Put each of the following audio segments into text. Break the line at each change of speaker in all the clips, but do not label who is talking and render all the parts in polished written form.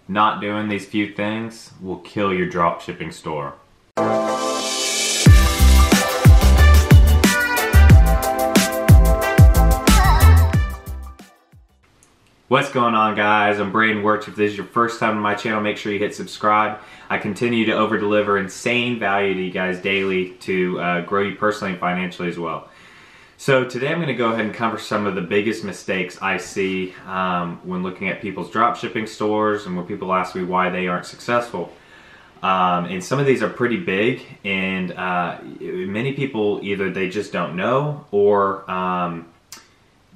not doing these few things will kill your dropshipping store. What's going on, guys? I'm Braden Wirtz. If this is your first time on my channel, make sure you hit subscribe. I continue to over-deliver insane value to you guys daily to grow you personally and financially as well. So today I'm going to go ahead and cover some of the biggest mistakes I see when looking at people's dropshipping stores and when people ask me why they aren't successful. And some of these are pretty big, and many people either they just don't know or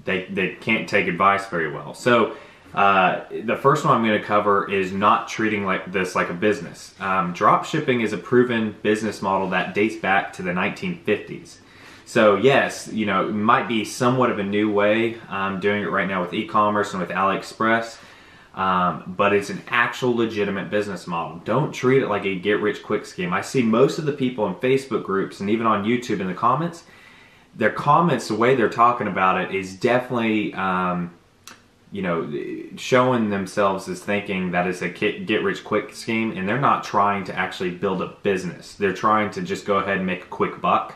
they can't take advice very well. So the first one I'm going to cover is not treating this like a business. Drop shipping is a proven business model that dates back to the 1950s. So yes, you know, it might be somewhat of a new way doing it right now with e-commerce and with AliExpress, but it's an actual legitimate business model. Don't treat it like a get-rich-quick scheme. I see most of the people in Facebook groups and even on YouTube in the comments, their comments, the way they're talking about it is definitely, you know, showing themselves as thinking that it's a get-rich-quick scheme, and they're not trying to actually build a business. They're trying to just go ahead and make a quick buck.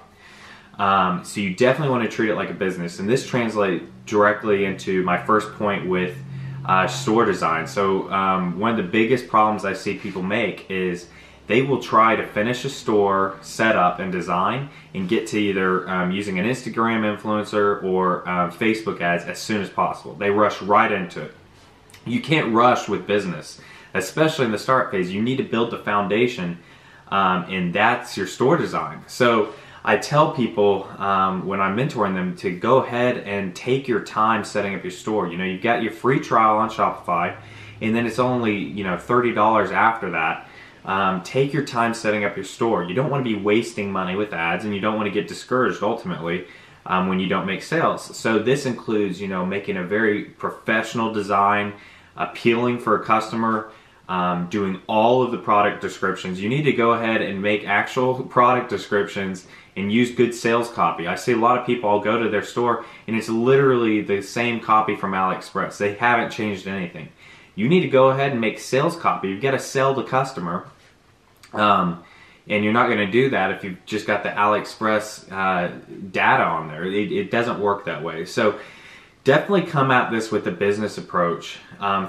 So you definitely want to treat it like a business, and this translates directly into my first point with store design. So one of the biggest problems I see people make is they will try to finish a store setup and design and get to either using an Instagram influencer or Facebook ads as soon as possible. They rush right into it. You can't rush with business, especially in the start phase. You need to build the foundation, and that's your store design. So I tell people when I'm mentoring them to go ahead and take your time setting up your store. You know, you've got your free trial on Shopify, and then it's only, you know, $30 after that. Take your time setting up your store. You don't want to be wasting money with ads, and you don't want to get discouraged ultimately when you don't make sales. So this includes, you know, making a very professional design, appealing for a customer, doing all of the product descriptions. You need to go ahead and make actual product descriptions and use good sales copy. I see a lot of people, I'll go to their store and it's literally the same copy from AliExpress. They haven't changed anything. You need to go ahead and make sales copy. You've got to sell the customer. And you're not going to do that if you've just got the AliExpress data on there. It doesn't work that way. So definitely come at this with a business approach.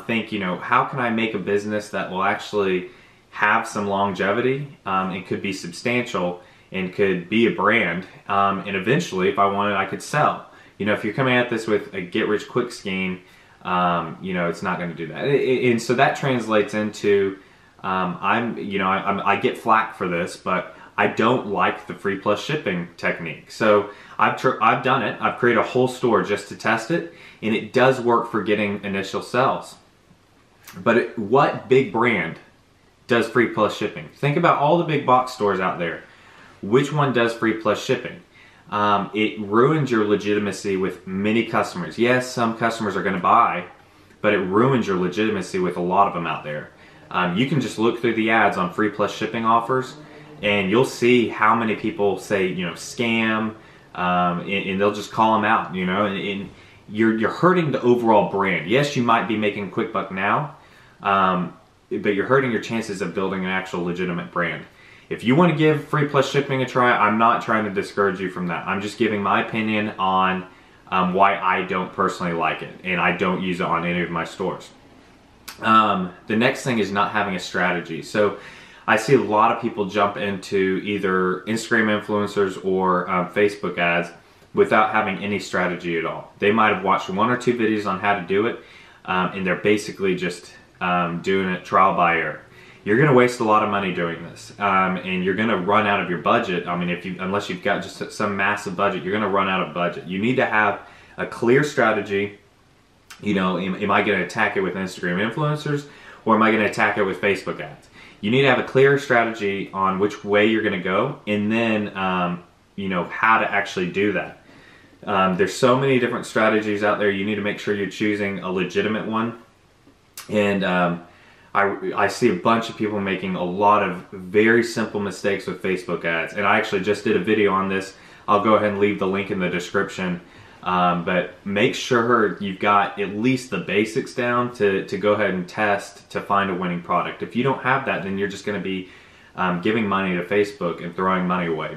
Think, you know, how can I make a business that will actually have some longevity and could be substantial and could be a brand, and eventually, if I wanted, I could sell. You know, if you're coming at this with a get-rich-quick scheme, you know, it's not going to do that. And so that translates into, I get flack for this, but I don't like the free plus shipping technique. So I've done it. I've created a whole store just to test it, and it does work for getting initial sales. But what big brand does free plus shipping? Think about all the big box stores out there. Which one does free plus shipping? It ruins your legitimacy with many customers. Yes, some customers are going to buy, but it ruins your legitimacy with a lot of them out there. You can just look through the ads on free plus shipping offers, and you'll see how many people say, you know, scam, and they'll just call them out, you know, and you're hurting the overall brand. Yes, you might be making a quick buck now, but you're hurting your chances of building an actual legitimate brand. If you want to give free plus shipping a try, I'm not trying to discourage you from that. I'm just giving my opinion on why I don't personally like it, and I don't use it on any of my stores. The next thing is not having a strategy. So I see a lot of people jump into either Instagram influencers or Facebook ads without having any strategy at all. They might have watched one or two videos on how to do it, and they're basically just doing it trial by error. You're going to waste a lot of money doing this, and you're going to run out of your budget. I mean, unless you've got just some massive budget, you're going to run out of budget. You need to have a clear strategy. You know, am I going to attack it with Instagram influencers, or am I going to attack it with Facebook ads? You need to have a clear strategy on which way you're going to go, and then you know, how to actually do that. There's so many different strategies out there. You need to make sure you're choosing a legitimate one. And I see a bunch of people making a lot of very simple mistakes with Facebook ads, and I actually just did a video on this. I'll go ahead and leave the link in the description But make sure you've got at least the basics down to go ahead and test to find a winning product. If you don't have that, then you're just going to be giving money to Facebook and throwing money away.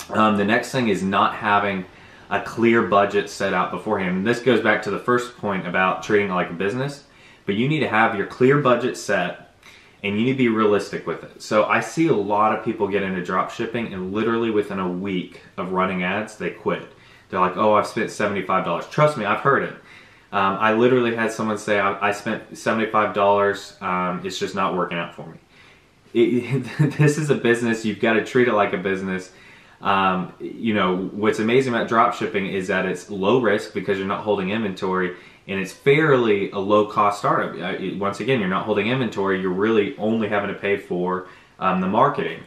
The next thing is not having a clear budget set out beforehand. And this goes back to the first point about treating it like a business, but you need to have your clear budget set and you need to be realistic with it. So I see a lot of people get into drop shipping and literally within a week of running ads, they quit. They're like, oh, I've spent $75. Trust me, I've heard it. I literally had someone say, I spent $75, it's just not working out for me. This is a business, you've got to treat it like a business. You know, what's amazing about drop shipping is that it's low risk because you're not holding inventory, and it's fairly a low cost startup. Once again, you're not holding inventory, you're really only having to pay for the marketing.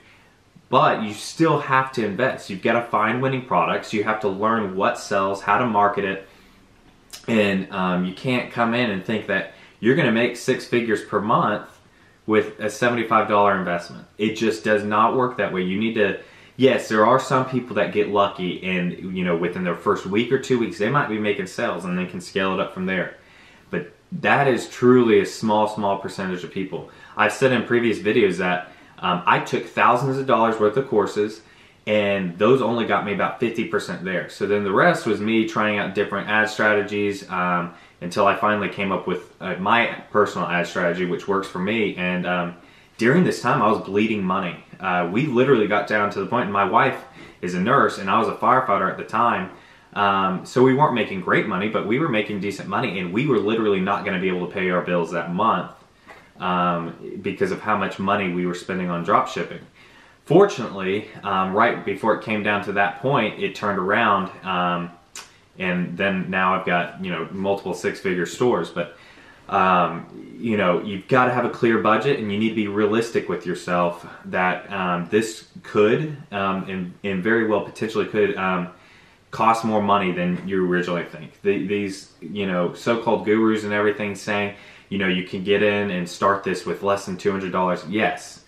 But you still have to invest. You've got to find winning products. You have to learn what sells, how to market it. And you can't come in and think that you're going to make 6 figures per month with a $75 investment. It just does not work that way. You need to, yes, there are some people that get lucky and, you know, within their first week or 2 weeks, they might be making sales and they can scale it up from there. But that is truly a small percentage of people. I've said in previous videos that I took thousands of dollars worth of courses, and those only got me about 50% there. So then the rest was me trying out different ad strategies until I finally came up with my personal ad strategy, which works for me. And during this time, I was bleeding money. We literally got down to the point, and my wife is a nurse, and I was a firefighter at the time. So we weren't making great money, but we were making decent money, and we were literally not going to be able to pay our bills that month because of how much money we were spending on drop shipping. Fortunately, right before it came down to that point, it turned around, and then now I've got, you know, multiple 6-figure stores. But you know, you've got to have a clear budget, and you need to be realistic with yourself that this could and very well potentially could cost more money than you originally think. These, you know, so-called gurus and everything saying, you know, you can get in and start this with less than $200. Yes.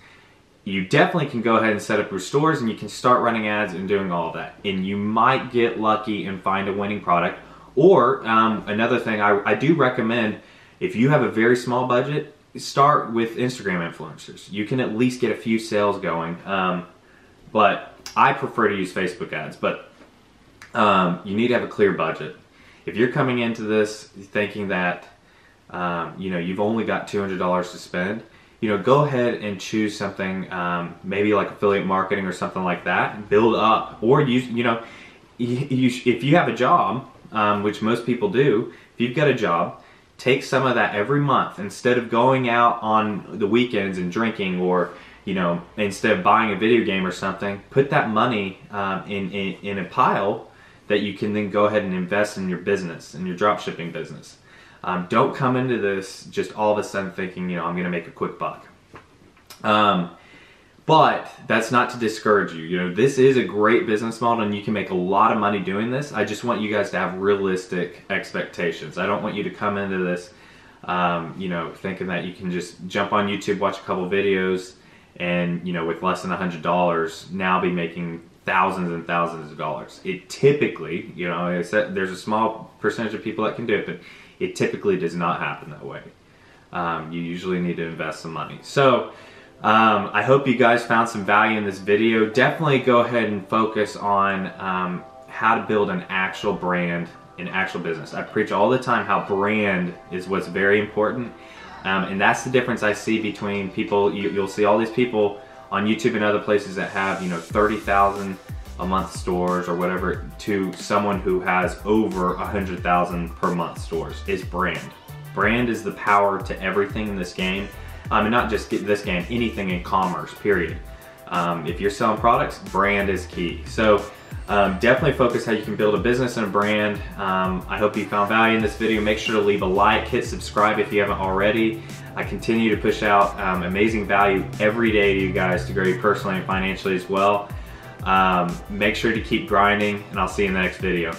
You definitely can go ahead and set up your stores, and you can start running ads and doing all of that. And you might get lucky and find a winning product. Or another thing I do recommend, if you have a very small budget, start with Instagram influencers. You can at least get a few sales going. But I prefer to use Facebook ads. But you need to have a clear budget. If you're coming into this thinking that you know, you've only got $200 to spend, you know, go ahead and choose something, maybe like affiliate marketing or something like that, and build up. Or use, you know, if you have a job, which most people do, if you've got a job, take some of that every month instead of going out on the weekends and drinking, or, you know, instead of buying a video game or something, put that money in a pile that you can then go ahead and invest in your business, in your dropshipping business. Don't come into this just all of a sudden thinking, you know, I'm going to make a quick buck. But that's not to discourage you. You know, this is a great business model and you can make a lot of money doing this. I just want you guys to have realistic expectations. I don't want you to come into this, you know, thinking that you can just jump on YouTube, watch a couple videos, and, you know, with less than $100 now be making thousands and thousands of dollars. It typically, you know, like I said, there's a small percentage of people that can do it, but it typically does not happen that way. You usually need to invest some money. So I hope you guys found some value in this video. Definitely go ahead and focus on how to build an actual brand, an actual business. I preach all the time how brand is what's very important. And that's the difference I see between people. You'll see all these people on YouTube and other places that have, you know, 30,000 a month stores or whatever, to someone who has over 100,000 per month stores. Is brand. Brand is the power to everything in this game. And not just this game, anything in commerce, period. If you're selling products, brand is key. So definitely focus how you can build a business and a brand. I hope you found value in this video. Make sure to leave a like, hit subscribe if you haven't already. I continue to push out amazing value every day to you guys to grow you personally and financially as well. Make sure to keep grinding, and I'll see you in the next video.